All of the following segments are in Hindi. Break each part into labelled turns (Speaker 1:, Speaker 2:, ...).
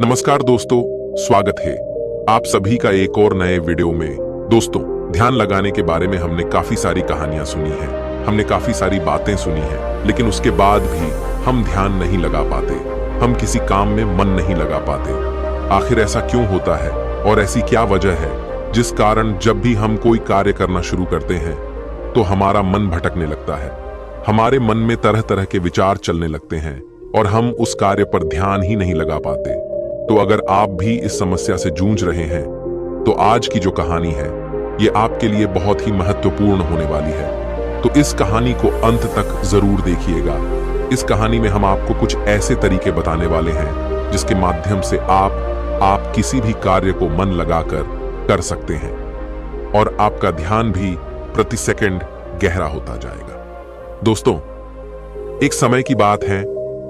Speaker 1: नमस्कार दोस्तों, स्वागत है आप सभी का एक और नए वीडियो में। दोस्तों, ध्यान लगाने के बारे में हमने काफी सारी कहानियां सुनी हैं, हमने काफी सारी बातें सुनी हैं, लेकिन उसके बाद भी हम ध्यान नहीं लगा पाते, हम किसी काम में मन नहीं लगा पाते। आखिर ऐसा क्यों होता है और ऐसी क्या वजह है जिस कारण जब भी हम कोई कार्य करना शुरू करते हैं तो हमारा मन भटकने लगता है, हमारे मन में तरह तरह के विचार चलने लगते हैं और हम उस कार्य पर ध्यान ही नहीं लगा पाते। तो अगर आप भी इस समस्या से जूझ रहे हैं तो आज की जो कहानी है ये आपके लिए बहुत ही महत्वपूर्ण होने वाली है। तो इस कहानी को अंत तक जरूर देखिएगा। इस कहानी में हम आपको कुछ ऐसे तरीके बताने वाले हैं जिसके माध्यम से आप किसी भी कार्य को मन लगाकर कर सकते हैं और आपका ध्यान भी प्रति सेकंड गहरा होता जाएगा। दोस्तों, एक समय की बात है,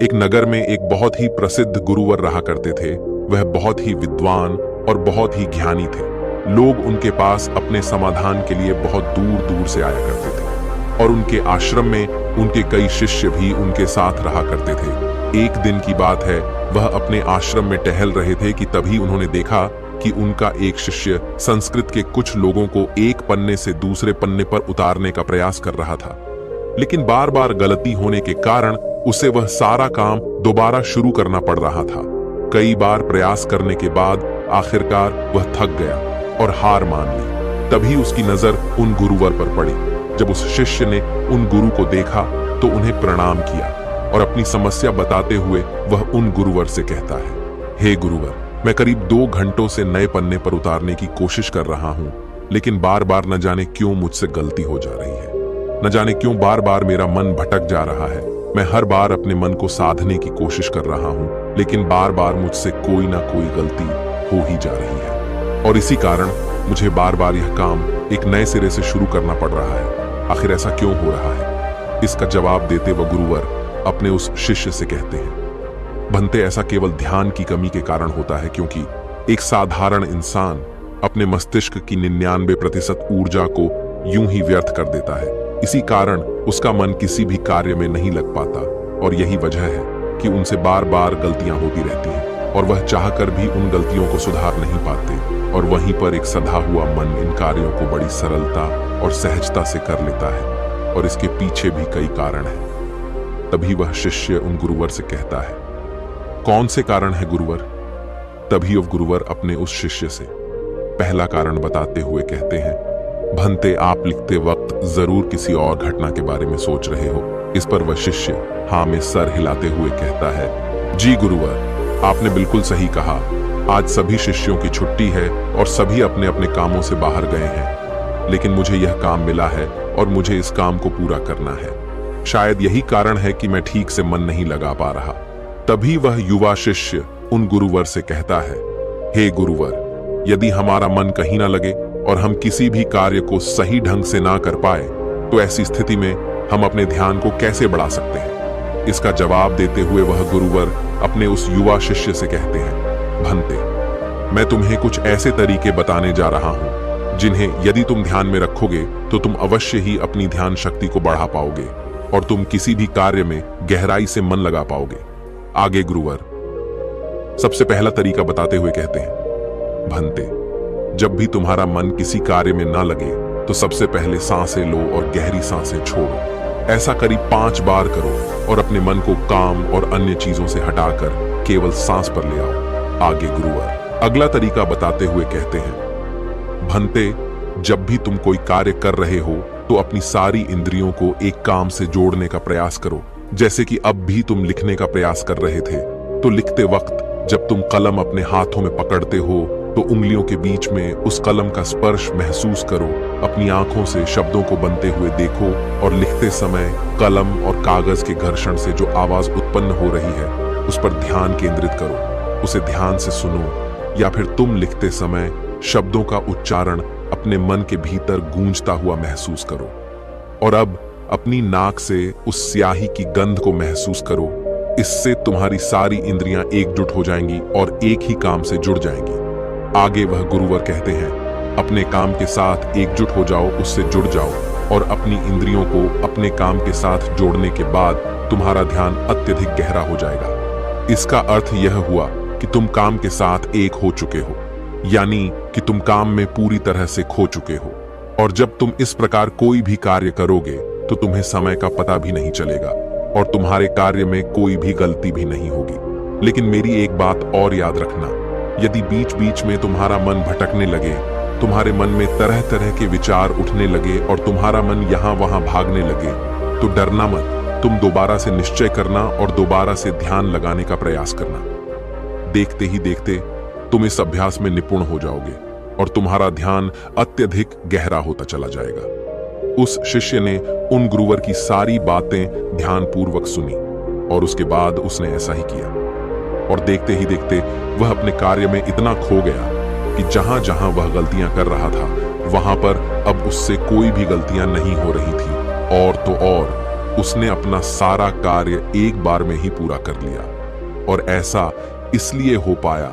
Speaker 1: एक नगर में एक बहुत ही प्रसिद्ध गुरुवर रहा करते थे। वह बहुत ही विद्वान और बहुत ही ज्ञानी थे। लोग उनके पास अपने समाधान के लिए बहुत दूर दूर से आया करते थे और उनके आश्रम में उनके कई शिष्य भी उनके साथ रहा करते थे। एक दिन की बात है, वह अपने आश्रम में टहल रहे थे कि तभी उन्होंने देखा कि उनका एक शिष्य संस्कृत के कुछ लोगों को एक पन्ने से दूसरे पन्ने पर उतारने का प्रयास कर रहा था, लेकिन बार बार गलती होने के कारण उसे वह सारा काम दोबारा शुरू करना पड़ रहा था। कई बार प्रयास करने के बाद आखिरकार वह थक गया और हार मान ली। तभी उसकी नजर उन गुरुवर पर पड़ी। जब उस शिष्य ने उन गुरु को देखा तो उन्हें प्रणाम किया और अपनी समस्या बताते हुए वह उन गुरुवर से कहता है, हे गुरुवर, मैं करीब 2 घंटों से नए पन्ने पर उतारने की कोशिश कर रहा हूँ, लेकिन बार बार न जाने क्यों मुझसे गलती हो जा रही है, न जाने क्यों बार बार मेरा मन भटक जा रहा है। मैं हर बार अपने मन को साधने की कोशिश कर रहा हूँ, लेकिन बार बार मुझसे कोई ना कोई गलती हो ही जा रही है और इसी कारण मुझे बार बार यह काम एक नए सिरे से शुरू करना पड़ रहा है। आखिर ऐसा क्यों हो रहा है? इसका जवाब देते वह गुरुवर अपने उस शिष्य से कहते हैं, भंते, ऐसा केवल ध्यान की कमी के कारण होता है, क्योंकि एक साधारण इंसान अपने मस्तिष्क की 99% ऊर्जा को यूं ही व्यर्थ कर देता है। इसी कारण उसका मन किसी भी कार्य में नहीं लग पाता और यही वजह है कि उनसे बार बार गलतियां होती रहती हैं और वह चाहकर भी उन गलतियों को सुधार नहीं पाते और वहीं पर एक सधा हुआ मन इन कार्यों को बड़ी सरलता और सहजता से कर लेता है और इसके पीछे भी कई कारण हैं। तभी वह शिष्य उन गुरुवर से कहता है, कौन से कारण है गुरुवर? तभी वह गुरुवर अपने उस शिष्य से पहला कारण बताते हुए कहते हैं, भंते, आप लिखते वक्त जरूर किसी और घटना के बारे में सोच रहे हो। इस पर वह शिष्य हाँ में सर हिलाते हुए कहता है, जी गुरुवर, आपने बिल्कुल सही कहा। आज सभी शिष्यों की छुट्टी है और सभी अपने अपने कामों से बाहर गए हैं, लेकिन मुझे यह काम मिला है और मुझे इस काम को पूरा करना है। शायद यही कारण है कि मैं ठीक से मन नहीं लगा पा रहा। तभी वह युवा शिष्य उन गुरुवर से कहता है, हे गुरुवर, यदि हमारा मन कहीं ना लगे और हम किसी भी कार्य को सही ढंग से ना कर पाए तो ऐसी स्थिति में हम अपने ध्यान को कैसे बढ़ा सकते हैं? इसका जवाब देते हुए वह गुरुवर अपने उस युवा शिष्य से कहते हैं, भंते, मैं तुम्हें कुछ ऐसे तरीके बताने जा रहा हूं जिन्हें यदि तुम ध्यान में रखोगे तो तुम अवश्य ही अपनी ध्यान शक्ति को बढ़ा पाओगे और तुम किसी भी कार्य में गहराई से मन लगा पाओगे। आगे गुरुवर सबसे पहला तरीका बताते हुए कहते हैं, भंते, जब भी तुम्हारा मन किसी कार्य में ना लगे तो सबसे पहले सांसें लो और गहरी सांसें छोड़ो। ऐसा करीब 5 बार करो और अपने मन को काम और अन्य चीजों से हटाकर केवल सांस पर ले आओ। आगे गुरुवर अगला तरीका बताते हुए कहते हैं, भंते, जब भी तुम कोई कार्य कर रहे हो तो अपनी सारी इंद्रियों को एक काम से जोड़ने का प्रयास करो। जैसे कि अब भी तुम लिखने का प्रयास कर रहे थे तो लिखते वक्त जब तुम कलम अपने हाथों में पकड़ते हो तो उंगलियों के बीच में उस कलम का स्पर्श महसूस करो। अपनी आंखों से शब्दों को बनते हुए देखो और लिखते समय कलम और कागज के घर्षण से जो आवाज उत्पन्न हो रही है उस पर ध्यान केंद्रित करो। उसे ध्यान से सुनो या फिर तुम लिखते समय शब्दों का उच्चारण अपने मन के भीतर गूंजता हुआ महसूस करो। और अब अपनी नाक से उस स्याही की गंध को महसूस करो। इससे तुम्हारी सारी इंद्रियां एकजुट हो जाएंगी और एक ही काम से जुड़ जाएंगी। आगे वह गुरुवर कहते हैं, अपने काम के साथ एकजुट हो जाओ, उससे जुड़ जाओ और अपनी इंद्रियों को अपने काम के साथ जोड़ने के बाद तुम्हारा ध्यान अत्यधिक गहरा हो जाएगा। इसका अर्थ यह हुआ कि तुम काम के साथ एक हो चुके हो, यानी कि तुम काम में पूरी तरह से खो चुके हो। और जब तुम इस प्रकार कोई भी कार्य करोगे तो तुम्हें समय का पता भी नहीं चलेगा और तुम्हारे कार्य में कोई भी गलती भी नहीं होगी। लेकिन मेरी एक बात और याद रखना, यदि बीच बीच में तुम्हारा मन भटकने लगे, तुम्हारे मन में तरह तरह के विचार उठने लगे और तुम्हारा मन यहां वहां भागने लगे, तो डरना मत। तुम दोबारा से निश्चय करना और दोबारा से ध्यान लगाने का प्रयास करना। देखते ही देखते तुम इस अभ्यास में निपुण हो जाओगे और तुम्हारा ध्यान अत्यधिक गहरा होता चला जाएगा। उस शिष्य ने उन गुरुवर की सारी बातें ध्यानपूर्वक सुनी और उसके बाद उसने ऐसा ही किया। और देखते ही देखते वह अपने कार्य में इतना खो गया कि जहां जहां वह गलतियां कर रहा था वहां पर अब उससे कोई भी गलतियां नहीं हो रही थी। और तो और उसने अपना सारा कार्य एक बार में ही पूरा कर लिया। और ऐसा इसलिए हो पाया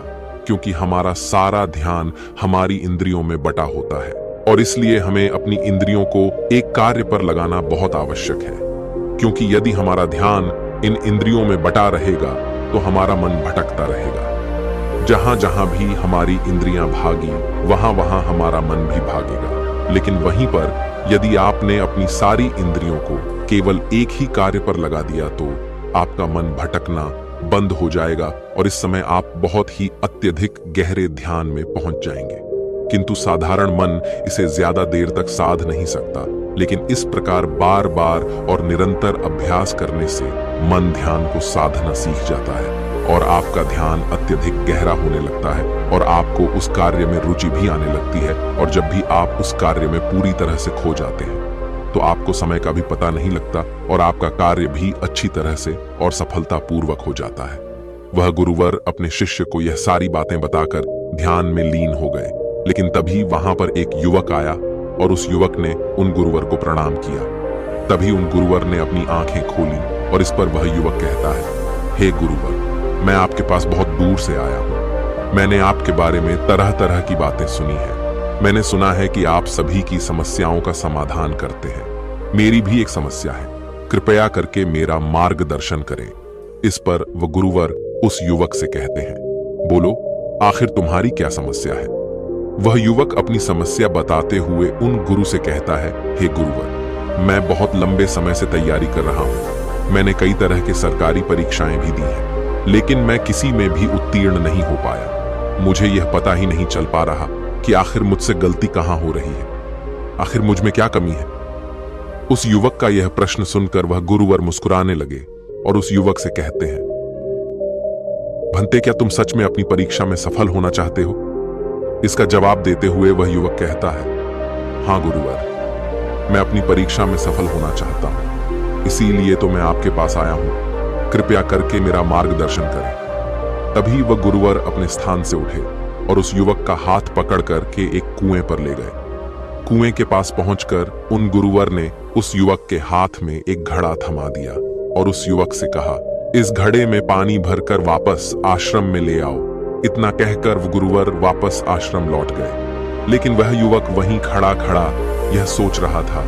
Speaker 1: क्योंकि हमारा सारा ध्यान हमारी इंद्रियों में बटा होता है और इसलिए हमें अपनी इंद्रियों को एक कार्य पर लगाना बहुत आवश्यक है। क्योंकि यदि हमारा ध्यान इन इंद्रियों में बटा रहेगा तो हमारा मन भटकता रहेगा। जहां जहां भी हमारी इंद्रियां भागी वहां वहां हमारा मन भी भागेगा। लेकिन वहीं पर यदि आपने अपनी सारी इंद्रियों को केवल एक ही कार्य पर लगा दिया तो आपका मन भटकना बंद हो जाएगा और इस समय आप बहुत ही अत्यधिक गहरे ध्यान में पहुंच जाएंगे। किंतु साधारण मन इसे ज्यादा देर तक साध नहीं सकता, लेकिन इस प्रकार बार बार और निरंतर अभ्यास करने से मन ध्यान को साधना सीख जाता है और आपका ध्यान अत्यधिक गहरा होने लगता है और आपको उस कार्य में रुचि भी आने लगती है। और जब भी आप उस कार्य में पूरी तरह से खो जाते हैं तो आपको समय का भी पता नहीं लगता और आपका कार्य भी अच्छी तरह से और सफलतापूर्वक हो जाता है। वह गुरुवर अपने शिष्य को यह सारी बातें बताकर ध्यान में लीन हो गए। लेकिन तभी वहां पर एक युवक आया और उस युवक ने उन गुरुवर को प्रणाम किया। तभी उन गुरुवर ने अपनी आंखें खोली और इस पर वह युवक कहता है, हे गुरुवर, मैं आपके पास बहुत दूर से आया हूं। मैंने आपके बारे में तरह तरह की बातें सुनी है। मैंने सुना है कि आप सभी की समस्याओं का समाधान करते हैं। मेरी भी एक समस्या है, कृपया करके मेरा मार्गदर्शन करें। इस पर वह गुरुवर उस युवक से कहते हैं, बोलो आखिर तुम्हारी क्या समस्या है। वह युवक अपनी समस्या बताते हुए उन गुरु से कहता है, हे गुरुवर, मैं बहुत लंबे समय से तैयारी कर रहा हूं। मैंने कई तरह के सरकारी परीक्षाएं भी दी हैं, लेकिन मैं किसी में भी उत्तीर्ण नहीं हो पाया। मुझे यह पता ही नहीं चल पा रहा कि आखिर मुझसे गलती कहां हो रही है, आखिर मुझ में क्या कमी है। उस युवक का यह प्रश्न सुनकर वह गुरुवर मुस्कुराने लगे और उस युवक से कहते हैं, भंते, क्या तुम सच में अपनी परीक्षा में सफल होना चाहते हो। इसका जवाब देते हुए वह युवक कहता है, हां गुरुवर, मैं अपनी परीक्षा में सफल होना चाहता हूं, इसीलिए तो मैं आपके पास आया हूं। कृपया करके मेरा मार्गदर्शन करें। तभी वह गुरुवर अपने स्थान से उठे और उस युवक का हाथ पकड़ करके एक कुएं पर ले गए। कुएं के पास पहुंचकर उन गुरुवर ने उस युवक के हाथ में एक घड़ा थमा दिया और उस युवक से कहा, इस घड़े में पानी भरकर वापस आश्रम में ले आओ। इतना कहकर वो गुरुवर वापस आश्रम लौट गए। लेकिन वह युवक वहीं खड़ा खड़ा यह सोच रहा था,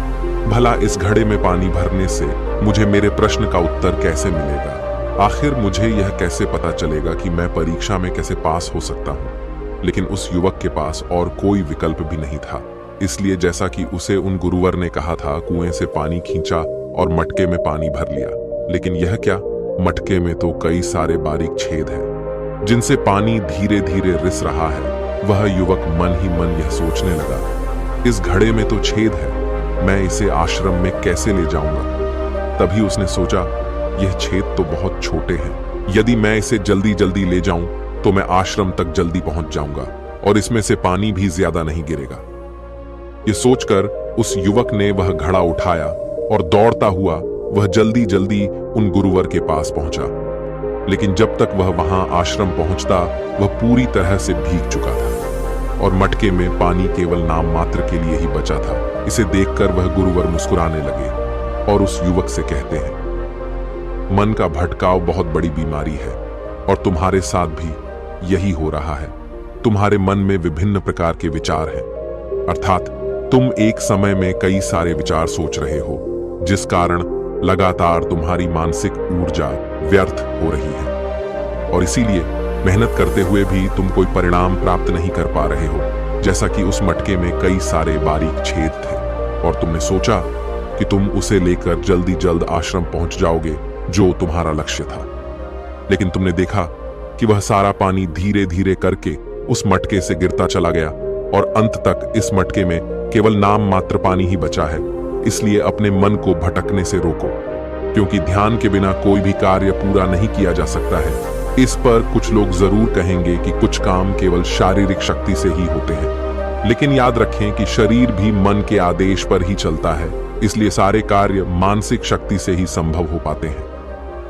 Speaker 1: भला इस घड़े में पानी भरने से मुझे मेरे प्रश्न का उत्तर कैसे मिलेगा। आखिर मुझे यह कैसे पता चलेगा कि मैं परीक्षा में कैसे पास हो सकता हूं। लेकिन उस युवक के पास और कोई विकल्प भी नहीं था, इसलिए जैसा कि उसे उन गुरुवर ने कहा था, कुएं से पानी खींचा और मटके में पानी भर लिया। लेकिन यह क्या, मटके में तो कई सारे बारीक छेद हैं जिनसे पानी धीरे धीरे रिस रहा है। वह युवक मन ही मन यह सोचने लगा, इस घड़े में तो छेद है, मैं इसे आश्रम में कैसे ले जाऊंगा। तभी उसने सोचा, यह छेद तो बहुत छोटे हैं, यदि मैं इसे जल्दी जल्दी ले जाऊं तो मैं आश्रम तक जल्दी पहुंच जाऊंगा और इसमें से पानी भी ज्यादा नहीं गिरेगा। यह सोचकर उस युवक ने वह घड़ा उठाया और दौड़ता हुआ वह जल्दी जल्दी उन गुरुवर के पास पहुंचा। लेकिन जब तक वह वहां आश्रम पहुंचता वह पूरी तरह से भीग चुका था और मटके में पानी केवल नाम मात्र के लिए ही बचा था। इसे देखकर वह गुरुवर मुस्कुराने लगे और उस युवक से कहते हैं, मन का भटकाव बहुत बड़ी बीमारी है और तुम्हारे साथ भी यही हो रहा है। तुम्हारे मन में विभिन्न प्रकार के विचार हैं, अर्थात तुम एक समय में कई सारे विचार सोच रहे हो, जिस कारण लगातार तुम्हारी मानसिक ऊर्जा व्यर्थ हो रही है और इसीलिए मेहनत करते हुए भी तुम कोई परिणाम प्राप्त नहीं कर पा रहे हो, जैसा कि उस मटके में कई सारे बारीक छेद थे और तुमने सोचा कि तुम उसे लेकर जल्दी जल्द आश्रम पहुंच जाओगे, जो तुम्हारा लक्ष्य था। लेकिन तुमने देखा कि वह सारा पानी धीरे धीरे करके उस मटके से गिरता चला गया और अंत तक इस मटके में केवल नाम मात्र पानी ही बचा है। इसलिए अपने मन को भटकने से रोको, क्योंकि ध्यान के बिना कोई भी कार्य पूरा नहीं किया जा सकता है। इस पर कुछ लोग जरूर कहेंगे कि कुछ काम केवल शारीरिक शक्ति से ही होते हैं, लेकिन याद रखें कि शरीर भी मन के आदेश पर ही चलता है, इसलिए सारे कार्य मानसिक शक्ति से ही संभव हो पाते हैं।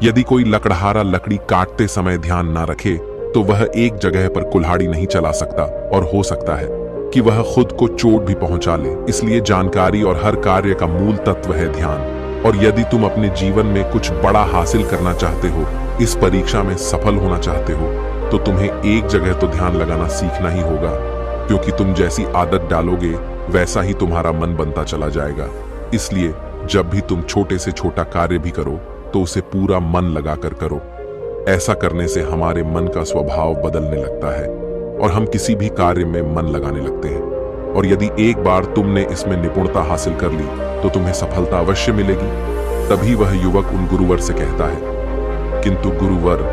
Speaker 1: यदि कोई लकड़हारा लकड़ी काटते समय ध्यान ना रखे तो वह एक जगह पर कुल्हाड़ी नहीं चला सकता और हो सकता है कि वह खुद को चोट भी पहुंचा ले। इसलिए जानकारी और हर कार्य का मूल तत्व है ध्यान। और यदि तुम अपने जीवन में कुछ बड़ा हासिल करना चाहते हो, इस परीक्षा में सफल होना चाहते हो, तो तुम्हें एक जगह तो ध्यान लगाना सीखना ही होगा, क्योंकि तुम जैसी आदत डालोगे वैसा ही तुम्हारा मन बनता चला जाएगा। इसलिए जब भी तुम छोटे से छोटा कार्य भी करो तो उसे पूरा मन लगाकर करो। ऐसा करने से हमारे मन का स्वभाव बदलने लगता है और हम किसी भी कार्य में मन लगाने लगते हैं। और यदि एक बार तुमने इसमें निपुणता हासिल कर ली तो तुम्हें सफलता अवश्य मिलेगी। तभी वह युवक उन गुरुवर से कहता है, किंतु गुरुवर,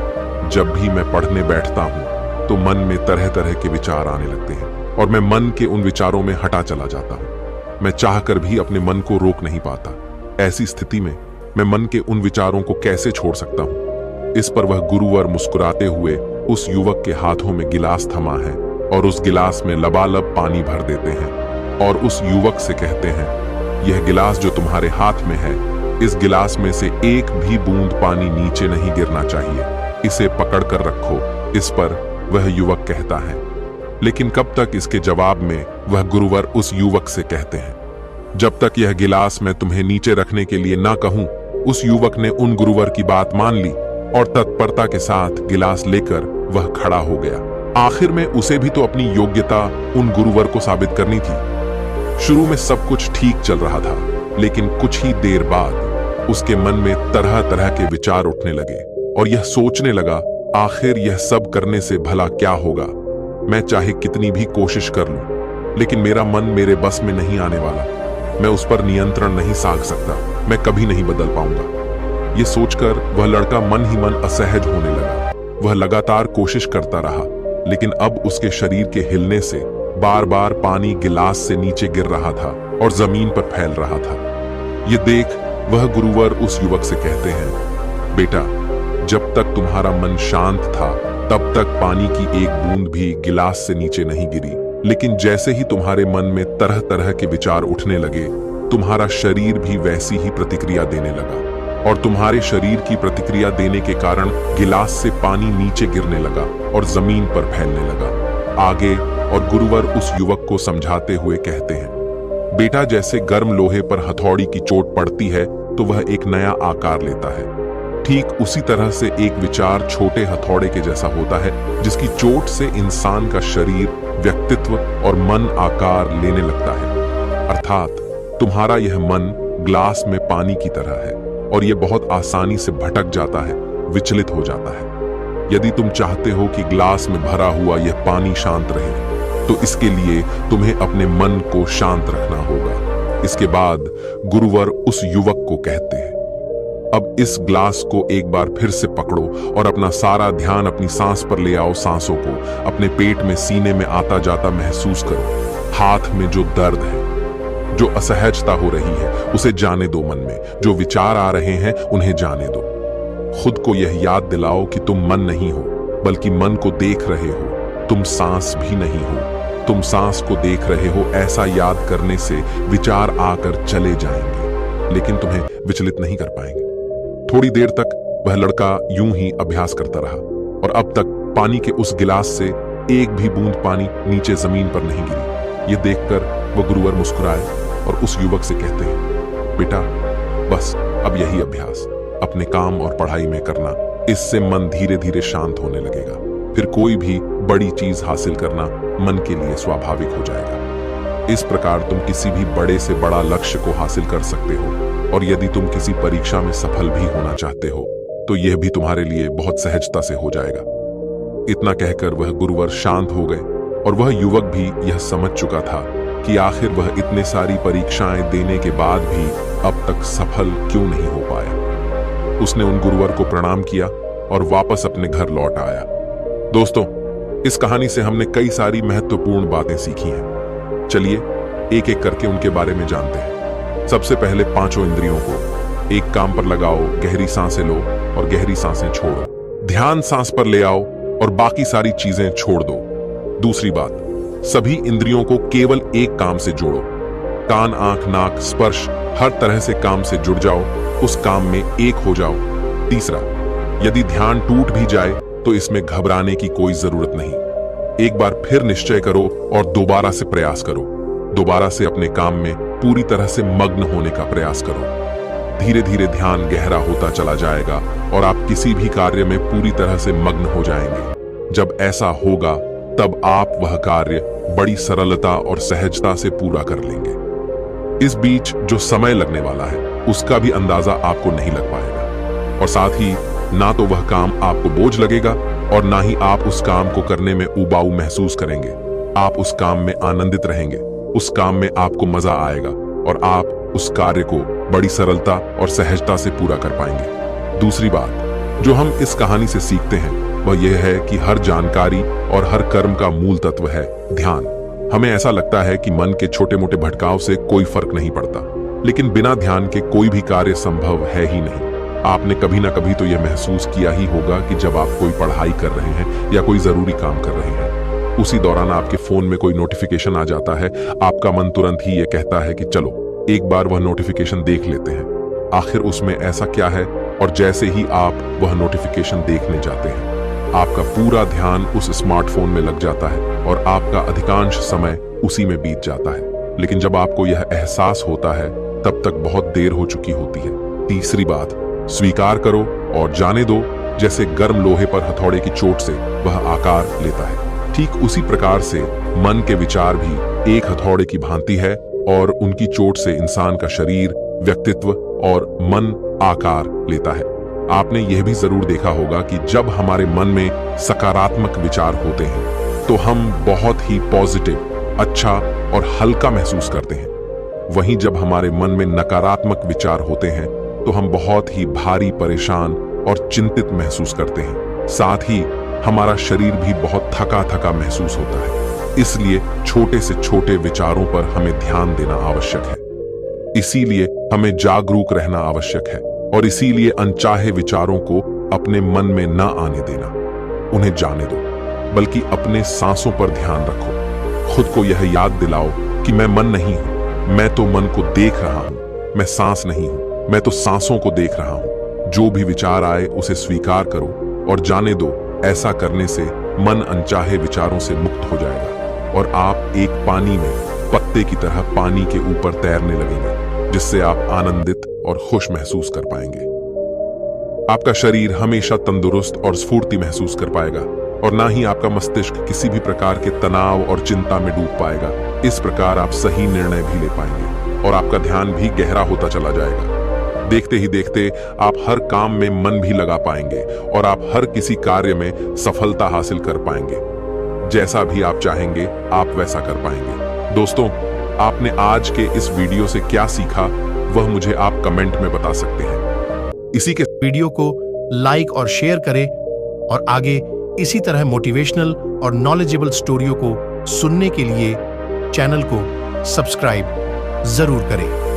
Speaker 1: जब भी मैं पढ़ने बैठता हूं तो मन में तरह तरह के विचार आने लगते हैं और मैं मन के उन विचारों में हटा चला जाता हूं। मैं चाहकर भी अपने मन को रोक नहीं पाता। ऐसी स्थिति में मैं मन के उन विचारों को कैसे छोड़ सकता हूं? इस पर वह गुरुवर मुस्कुराते हुए उस युवक के हाथों में गिलास थमा है और उस गिलास में लबालब पानी भर देते हैं और उस युवक से कहते हैं, यह गिलास जो तुम्हारे हाथ में है, इस गिलास में से एक भी बूंद पानी नीचे नहीं गिरना चाहिए, इसे पकड़ कर रखो। इस पर वह युवक कहता है, लेकिन कब तक? इसके जवाब में वह गुरुवर उस युवक से कहते हैं, जब तक यह गिलास मैं तुम्हें नीचे रखने के लिए ना कहूं। उस युवक ने उन गुरुवर की बात मान ली और तत्परता के साथ गिलास लेकर वह खड़ा हो गया। आखिर में उसे भी तो अपनी योग्यता उन गुरुवर को साबित करनी थी। शुरू में सब कुछ ठीक चल रहा था, लेकिन कुछ ही देर बाद उसके मन में तरह तरह के विचार उठने लगे और यह सोचने लगा, आखिर यह सब करने से भला क्या होगा? मैं चाहे कितनी भी कोशिश कर लूं, लेकिन मेरा मन मेरे बस में नहीं आने वाला। मैं उस पर नियंत्रण नहीं साध सकता। मैं कभी नहीं बदल पाऊंगा। ये सोचकर वह लड़का मन ही मन असहज होने लगा। वह लगातार कोशिश करता रहा, लेकिन अब उसके शरीर के हिलने से बार बार पानी गिलास से नीचे गिर रहा था और जमीन पर फैल रहा था। ये देख वह गुरुवर उस युवक से कहते हैं, बेटा, जब तक तुम्हारा मन शांत था तब तक पानी की एक बूंद भी गिलास से नीचे नहीं गिरी, लेकिन जैसे ही तुम्हारे मन में तरह तरह के विचार उठने लगे, तुम्हारा शरीर भी वैसी ही प्रतिक्रिया देने लगा और तुम्हारे शरीर की प्रतिक्रिया देने के कारण गिलास से पानी नीचे गिरने लगा और जमीन पर फैलने लगा। आगे और गुरुवर उस युवक को समझाते हुए कहते हैं, बेटा, जैसे गर्म लोहे पर हथौड़ी की चोट पड़ती है तो वह एक नया आकार लेता है, ठीक उसी तरह से एक विचार छोटे हथौड़े के जैसा होता है, जिसकी चोट से इंसान का शरीर, व्यक्तित्व और मन आकार लेने लगता है। अर्थात तुम्हारा यह मन ग्लास में पानी की तरह है और यह बहुत आसानी से भटक जाता है, विचलित हो जाता है। यदि तुम चाहते हो कि ग्लास में भरा हुआ यह पानी शांत रहे, तो इसके लिए तुम्हें अपने मन को शांत रखना होगा। इसके बाद गुरुवर उस युवक को कहते हैं, अब इस ग्लास को एक बार फिर से पकड़ो और अपना सारा ध्यान अपनी सांस पर ले आओ। सांसों को अपने पेट में, सीने में आता जाता महसूस करो। हाथ में जो दर्द है, जो असहजता हो रही है, उसे जाने दो। मन में जो विचार आ रहे हैं उन्हें जाने दो। खुद को यह याद दिलाओ कि तुम मन नहीं हो, बल्कि मन को देख रहे हो। तुम सांस भी नहीं हो, तुम सांस को देख रहे हो। ऐसा याद करने से विचार आकर चले जाएंगे, लेकिन तुम्हें विचलित नहीं कर पाएंगे। थोड़ी देर तक वह लड़का यूं ही अभ्यास करता रहा और अब तक पानी के उस गिलास से एक भी बूंद पानी नीचे जमीन पर नहीं गिरी। ये देखकर वह गुरुवर मुस्कुराए और उस युवक से कहते हैं, बेटा, बस अब यही अभ्यास अपने काम और पढ़ाई में करना। इससे मन धीरे धीरे शांत होने लगेगा। फिर कोई भी बड़ी चीज हासिल करना मन के लिए स्वाभाविक हो जाएगा। इस प्रकार तुम किसी भी बड़े से बड़ा लक्ष्य को हासिल कर सकते हो। और यदि तुम किसी परीक्षा में सफल भी होना चाहते हो तो यह भी तुम्हारे लिए बहुत सहजता से हो जाएगा। इतना कहकर वह गुरुवर शांत हो गए और वह युवक भी यह समझ चुका था कि आखिर वह इतने सारी परीक्षाएं देने के बाद भी अब तक सफल क्यों नहीं हो पाया। उसने उन गुरुवर को प्रणाम किया और वापस अपने घर लौट आया। दोस्तों, इस कहानी से हमने कई सारी महत्वपूर्ण बातें सीखी हैं। चलिए एक एक करके उनके बारे में जानते हैं। सबसे पहले पांचों इंद्रियों को एक काम पर लगाओ, गहरी सांसें लो और गहरी सांसें छोड़ो। ध्यान सांस पर ले आओ और बाकी सारी चीजें छोड़ दो। दूसरी बात, सभी इंद्रियों को केवल एक काम से जोड़ो। कान, आंख, नाक, स्पर्श, हर तरह से काम से जुड़ जाओ, उस काम में एक हो जाओ। तीसरा, यदि ध्यान टूट भी जाए तो इसमें घबराने की कोई जरूरत नहीं। एक बार फिर निश्चय करो और दोबारा से प्रयास करो। दोबारा से अपने काम में पूरी तरह से मग्न होने का प्रयास करो। धीरे धीरे ध्यान गहरा होता चला जाएगा और आप किसी भी कार्य में पूरी तरह से मग्न हो जाएंगे। जब ऐसा होगा तब आप वह कार्य बड़ी सरलता और सहजता से पूरा कर लेंगे। इस बीच जो समय लगने वाला है उसका भी अंदाजा आपको नहीं लग पाएगा और साथ ही ना तो वह काम आपको बोझ लगेगा और ना ही आप उस काम को करने में उबाऊ महसूस करेंगे। आप उस काम में आनंदित रहेंगे, उस काम में आपको मजा आएगा और आप उस कार्य को बड़ी सरलता और सहजता से पूरा कर पाएंगे। दूसरी बात जो हम इस कहानी से सीखते हैं वह यह है कि हर जानकारी और हर कर्म का मूल तत्व है ध्यान। हमें ऐसा लगता है कि मन के छोटे मोटे भटकाव से कोई फर्क नहीं पड़ता, लेकिन बिना ध्यान के कोई भी कार्य संभव है ही नहीं। आपने कभी ना कभी तो यह महसूस किया ही होगा कि जब आप कोई पढ़ाई कर रहे हैं या कोई जरूरी काम कर रहे हैं, उसी दौरान आपके फोन में कोई नोटिफिकेशन आ जाता है, आपका मन तुरंत ही यह कहता है कि चलो एक बार वह नोटिफिकेशन देख लेते हैं, आखिर उसमें ऐसा क्या है। और जैसे ही आप वह नोटिफिकेशन देखने जाते हैं, आपका पूरा ध्यान उस स्मार्टफोन में लग जाता है और आपका अधिकांश समय उसी में बीत जाता है। लेकिन जब आपको यह एहसास होता है तब तक बहुत देर हो चुकी होती है। तीसरी बात, स्वीकार करो और जाने दो। जैसे गर्म लोहे पर हथौड़े की चोट से वह आकार लेता है, ठीक उसी प्रकार से मन के विचार भी एक हथौड़े की भांति है और उनकी चोट से इंसान का शरीर, व्यक्तित्व और मन आकार लेता है। आपने यह भी जरूर देखा होगा कि जब हमारे मन में सकारात्मक विचार होते हैं तो हम बहुत ही पॉजिटिव, अच्छा और हल्का महसूस करते हैं। वहीं जब हमारे मन में नकारात्मक विचार होते हैं तो हम बहुत ही भारी, परेशान और चिंतित महसूस करते हैं। साथ ही हमारा शरीर भी बहुत थका थका महसूस होता है। इसलिए छोटे से छोटे विचारों पर हमें ध्यान देना आवश्यक है। इसीलिए हमें जागरूक रहना आवश्यक है और इसीलिए अनचाहे विचारों को अपने मन में न आने देना, उन्हें जाने दो, बल्कि अपने सांसों पर ध्यान रखो। खुद को यह याद दिलाओ कि मैं मन नहीं हूं, मैं तो मन को देख रहा हूं। मैं सांस नहीं हूं, मैं तो सांसों को देख रहा हूं। जो भी विचार आए उसे स्वीकार करो और जाने दो। ऐसा करने से मन अनचाहे विचारों से मुक्त हो जाएगा और आप एक पानी में पत्ते की तरह पानी के ऊपर तैरने लगेंगे, जिससे आप आनंदित और खुश महसूस कर पाएंगे। आपका शरीर हमेशा तंदुरुस्त और स्फूर्ति महसूस कर पाएगा और ना ही आपका मस्तिष्क किसी भी प्रकार के तनाव और चिंता में डूब पाएगा। इस प्रकार आप सही निर्णय भी ले पाएंगे और आपका ध्यान भी गहरा होता चला जाएगा। देखते ही देखते आप हर काम में मन भी लगा पाएंगे और आप हर किसी कार्य में सफलता हासिल कर पाएंगे। जैसा भी आप चाहेंगे आप वैसा कर पाएंगे। दोस्तों, आपने आज के इस वीडियो से क्या सीखा वह मुझे आप कमेंट में बता सकते हैं।
Speaker 2: इसी के वीडियो को लाइक और शेयर करें और आगे इसी तरह मोटिवेशनल और नॉलेजेबल स्टोरियों को सुनने के लिए चैनल को सब्सक्राइब जरूर करें।